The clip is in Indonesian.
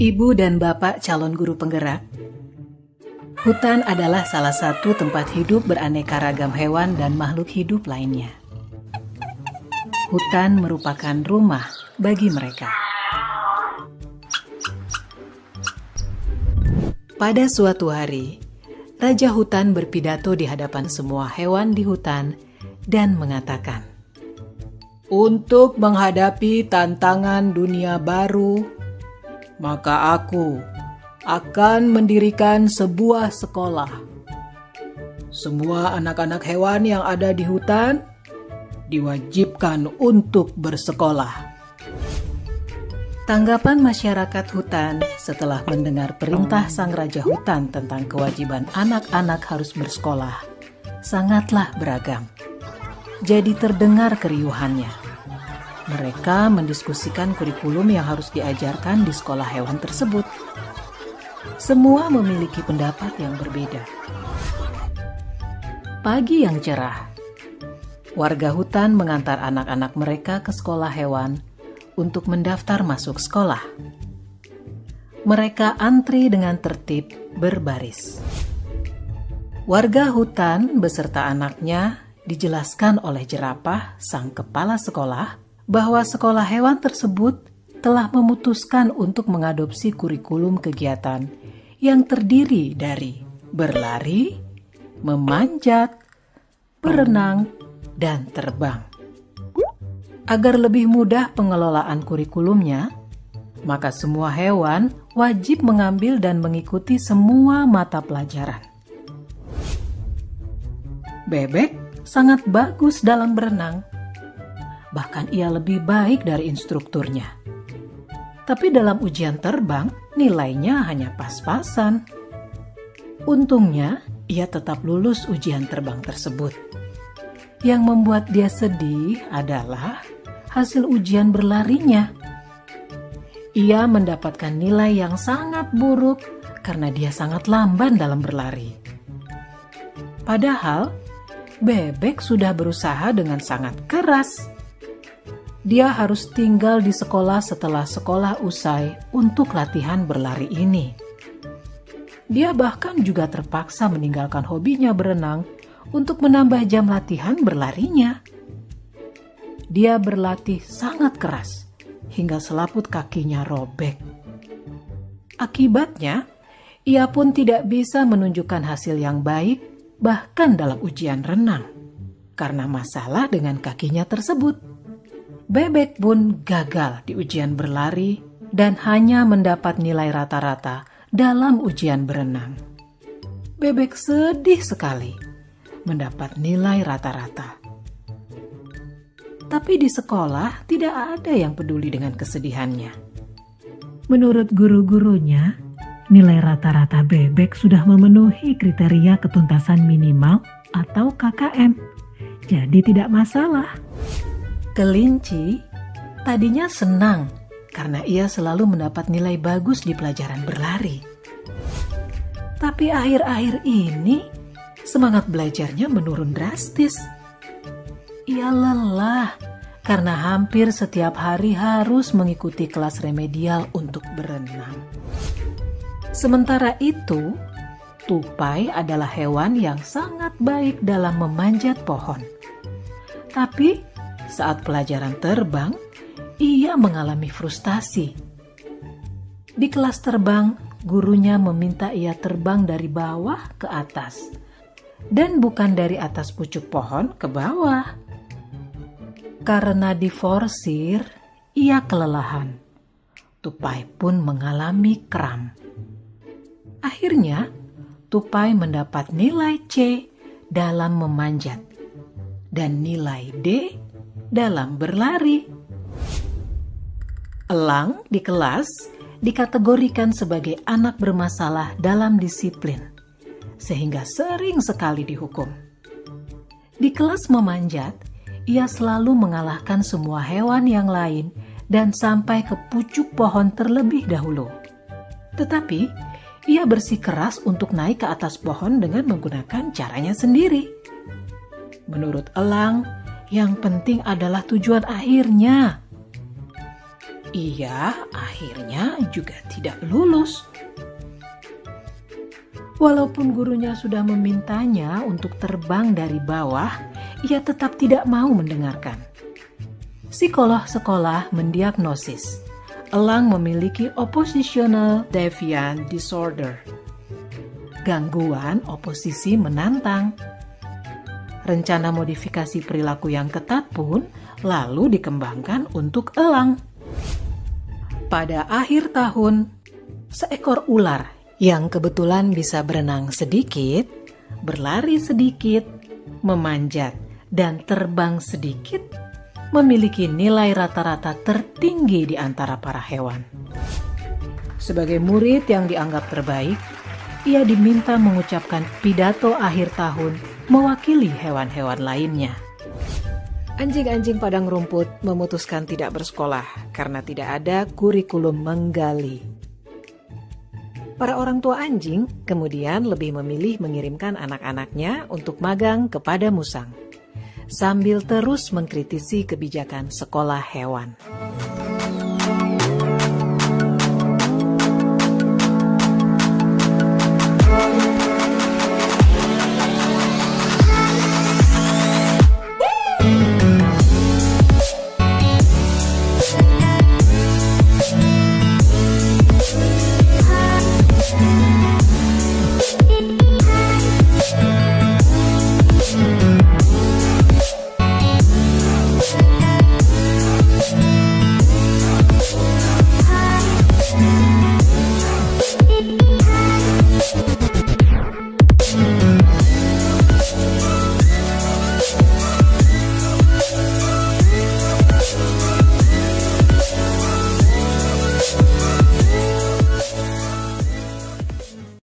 Ibu dan bapak calon guru penggerak, hutan adalah salah satu tempat hidup beraneka ragam hewan dan makhluk hidup lainnya. Hutan merupakan rumah bagi mereka. Pada suatu hari, Raja Hutan berpidato di hadapan semua hewan di hutan dan mengatakan, "Untuk menghadapi tantangan dunia baru, maka aku akan mendirikan sebuah sekolah. Semua anak-anak hewan yang ada di hutan diwajibkan untuk bersekolah." Tanggapan masyarakat hutan setelah mendengar perintah sang Raja Hutan tentang kewajiban anak-anak harus bersekolah sangatlah beragam. Jadi terdengar keriuhannya. Mereka mendiskusikan kurikulum yang harus diajarkan di sekolah hewan tersebut. Semua memiliki pendapat yang berbeda. Pagi yang cerah, warga hutan mengantar anak-anak mereka ke sekolah hewan untuk mendaftar masuk sekolah. Mereka antri dengan tertib berbaris. Warga hutan beserta anaknya dijelaskan oleh jerapah, sang kepala sekolah, bahwa sekolah hewan tersebut telah memutuskan untuk mengadopsi kurikulum kegiatan yang terdiri dari berlari, memanjat, berenang, dan terbang. Agar lebih mudah pengelolaan kurikulumnya, maka semua hewan wajib mengambil dan mengikuti semua mata pelajaran. Bebek sangat bagus dalam berenang. Bahkan ia lebih baik dari instrukturnya. Tapi dalam ujian terbang, nilainya hanya pas-pasan. Untungnya, ia tetap lulus ujian terbang tersebut. Yang membuat dia sedih adalah hasil ujian berlarinya. Ia mendapatkan nilai yang sangat buruk karena dia sangat lamban dalam berlari. Padahal, bebek sudah berusaha dengan sangat keras. Dia harus tinggal di sekolah setelah sekolah usai untuk latihan berlari ini. Dia bahkan juga terpaksa meninggalkan hobinya berenang untuk menambah jam latihan berlarinya. Dia berlatih sangat keras hingga selaput kakinya robek. Akibatnya, ia pun tidak bisa menunjukkan hasil yang baik bahkan dalam ujian renang karena masalah dengan kakinya tersebut. Bebek pun gagal di ujian berlari dan hanya mendapat nilai rata-rata dalam ujian berenang. Bebek sedih sekali mendapat nilai rata-rata. Tapi di sekolah tidak ada yang peduli dengan kesedihannya. Menurut guru-gurunya, nilai rata-rata bebek sudah memenuhi kriteria ketuntasan minimal atau KKM. Jadi tidak masalah. Kelinci tadinya senang karena ia selalu mendapat nilai bagus di pelajaran berlari. Tapi akhir-akhir ini semangat belajarnya menurun drastis. Ia lelah karena hampir setiap hari harus mengikuti kelas remedial untuk berenang. Sementara itu, tupai adalah hewan yang sangat baik dalam memanjat pohon. Tapi saat pelajaran terbang, ia mengalami frustasi. Di kelas terbang, gurunya meminta ia terbang dari bawah ke atas, dan bukan dari atas pucuk pohon ke bawah. Karena diforsir, ia kelelahan. Tupai pun mengalami kram. Akhirnya, tupai mendapat nilai C dalam memanjat dan nilai D dalam berlari. Elang di kelas dikategorikan sebagai anak bermasalah dalam disiplin, sehingga sering sekali dihukum. Di kelas memanjat, ia selalu mengalahkan semua hewan yang lain dan sampai ke pucuk pohon terlebih dahulu. Tetapi, ia bersikeras untuk naik ke atas pohon dengan menggunakan caranya sendiri. Menurut elang, yang penting adalah tujuan akhirnya. Ia akhirnya juga tidak lulus. Walaupun gurunya sudah memintanya untuk terbang dari bawah, ia tetap tidak mau mendengarkan. Psikolog sekolah mendiagnosis Elang memiliki oppositional deviant disorder, gangguan oposisi menantang. Rencana modifikasi perilaku yang ketat pun lalu dikembangkan untuk elang. Pada akhir tahun, seekor ular yang kebetulan bisa berenang sedikit, berlari sedikit, memanjat, dan terbang sedikit, memiliki nilai rata-rata tertinggi di antara para hewan. Sebagai murid yang dianggap terbaik, ia diminta mengucapkan pidato akhir tahun mewakili hewan-hewan lainnya. Anjing-anjing padang rumput memutuskan tidak bersekolah karena tidak ada kurikulum menggali. Para orang tua anjing kemudian lebih memilih mengirimkan anak-anaknya untuk magang kepada musang, sambil terus mengkritisi kebijakan sekolah hewan.